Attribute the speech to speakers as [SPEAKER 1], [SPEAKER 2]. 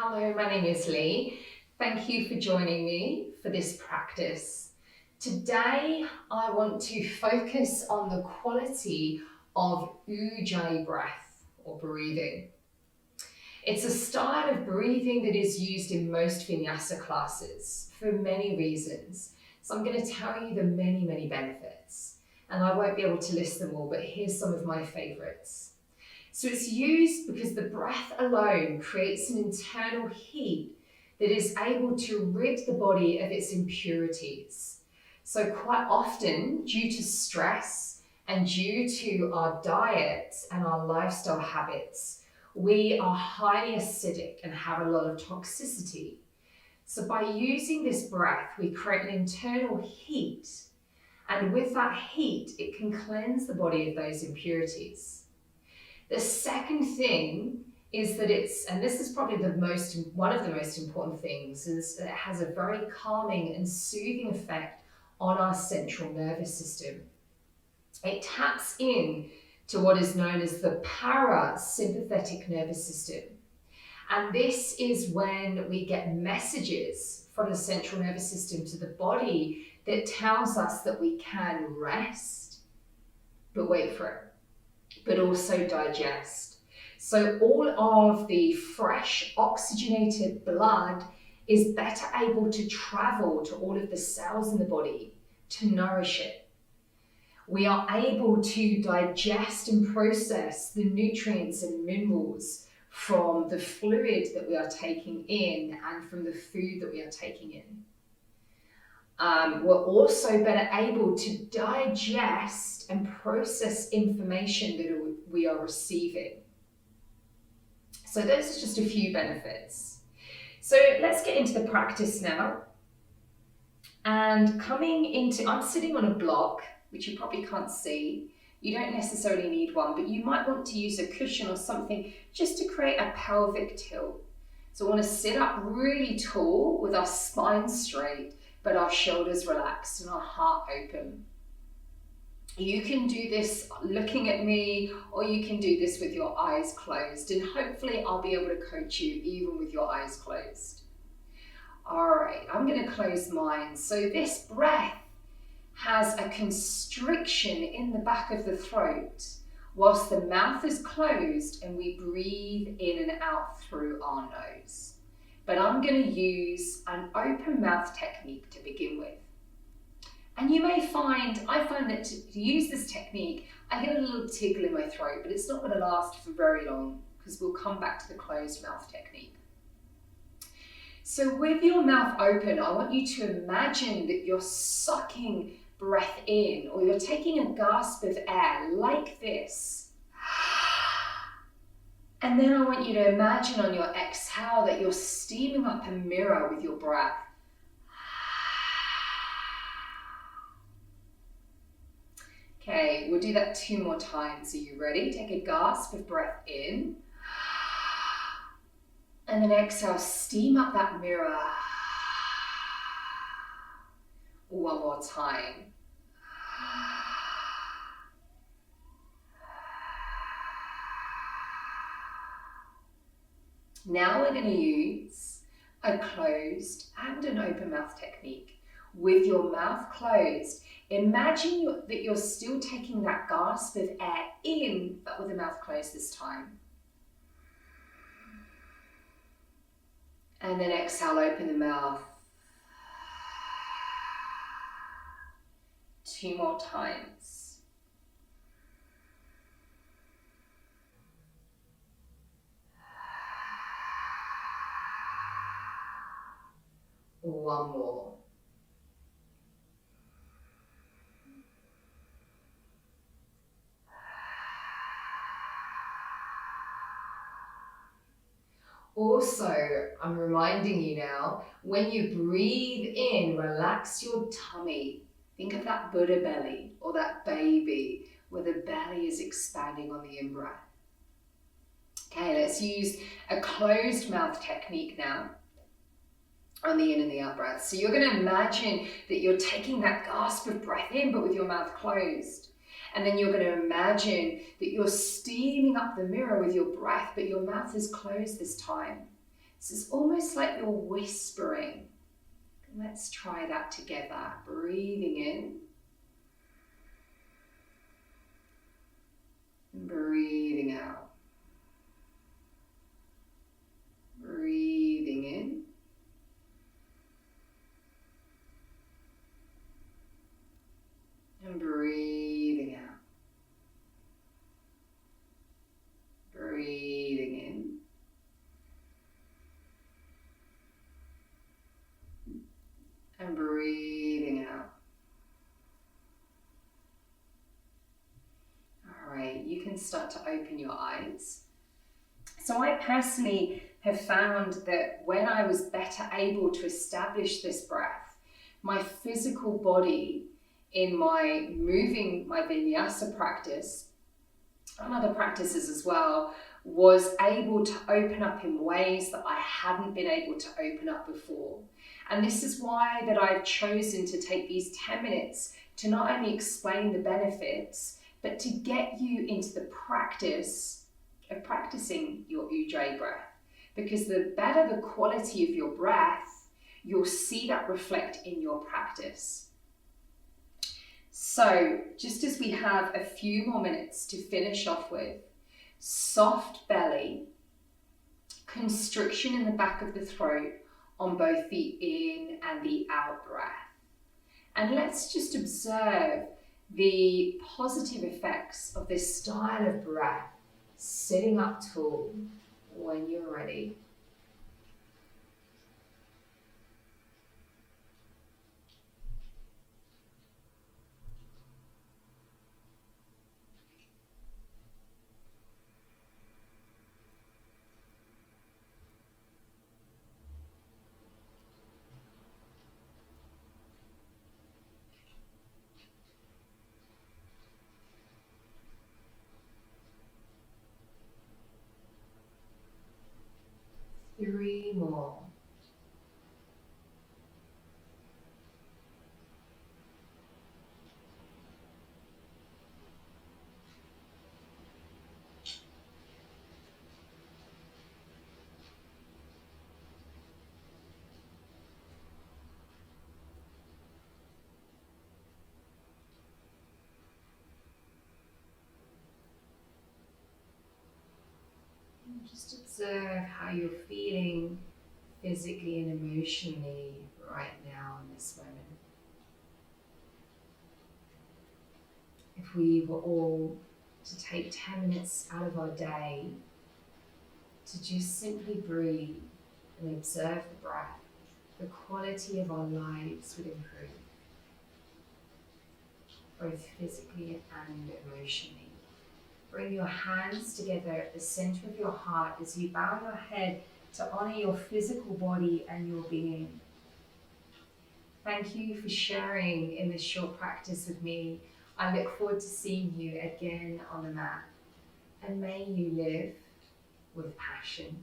[SPEAKER 1] Hello, my name is Leigh. Thank you for joining me for this practice. Today, I want to focus on the quality of Ujjayi breath or breathing. It's a style of breathing that is used in most vinyasa classes for many reasons. So I'm going to tell you the many benefits. And I won't be able to list them all, but here's some of my favorites. So it's used because the breath alone creates an internal heat that is able to rid the body of its impurities. So quite often, due to stress and due to our diet and our lifestyle habits, we are highly acidic and have a lot of toxicity. So by using this breath, we create an internal heat, and with that heat, it can cleanse the body of those impurities. The second thing is that and this is probably one of the most important things, is that it has a very calming and soothing effect on our central nervous system. It taps in to what is known as the parasympathetic nervous system. And this is when we get messages from the central nervous system to the body that tells us that we can rest, but wait for it, but also digest. So all of the fresh oxygenated blood is better able to travel to all of the cells in the body to nourish it. We are able to digest and process the nutrients and minerals from the fluid that we are taking in and from the food that we are taking in. We're also better able to digest and process information that we are receiving. So those are just a few benefits. So let's get into the practice now. And I'm sitting on a block, which you probably can't see. You don't necessarily need one, but you might want to use a cushion or something just to create a pelvic tilt. So I want to sit up really tall with our spine straight, but our shoulders relaxed and our heart open. You can do this looking at me, or you can do this with your eyes closed, and hopefully I'll be able to coach you even with your eyes closed. All right, I'm going to close mine. So this breath has a constriction in the back of the throat whilst the mouth is closed and we breathe in and out through our nose. But I'm going to use an open mouth technique to begin with. And I find that to use this technique, I get a little tickle in my throat, but it's not going to last for very long because we'll come back to the closed mouth technique. So with your mouth open, I want you to imagine that you're sucking breath in, or you're taking a gasp of air like this. And then I want you to imagine on your exhale that you're steaming up a mirror with your breath. Okay, we'll do that 2 more times. Are you ready? Take a gasp of breath in. And then exhale, steam up that mirror. 1 more time. Now we're going to use a closed and an open mouth technique. With your mouth closed, imagine that you're still taking that gasp of air in, but with the mouth closed this time. And then exhale, open the mouth. 2 more times. One more. Also, I'm reminding you now, when you breathe in, relax your tummy. Think of that Buddha belly or that baby where the belly is expanding on the in-breath. Okay, let's use a closed mouth technique now on the in and the out breath. So you're going to imagine that you're taking that gasp of breath in, but with your mouth closed. And then you're going to imagine that you're steaming up the mirror with your breath, but your mouth is closed this time. So it's almost like you're whispering. Let's try that together. Breathing in. And breathing out. Breathing in. And breathing out. Breathing in. And breathing out. All right, you can start to open your eyes. So I personally have found that when I was better able to establish this breath, my physical body in my moving my vinyasa practice and other practices as well was able to open up in ways that I hadn't been able to open up before. And this is why that I've chosen to take these 10 minutes to not only explain the benefits, but to get you into the practice of practicing your Ujjayi breath. Because the better the quality of your breath, you'll see that reflect in your practice. So just as we have a few more minutes to finish off with, soft belly, constriction in the back of the throat on both the in and the out breath. And let's just observe the positive effects of this style of breath, sitting up tall when you're ready. Three more. Just observe how you're feeling physically and emotionally right now in this moment. If we were all to take 10 minutes out of our day to just simply breathe and observe the breath, the quality of our lives would improve, both physically and emotionally. Bring your hands together at the center of your heart as you bow your head to honor your physical body and your being. Thank you for sharing in this short practice with me. I look forward to seeing you again on the mat. And may you live with passion.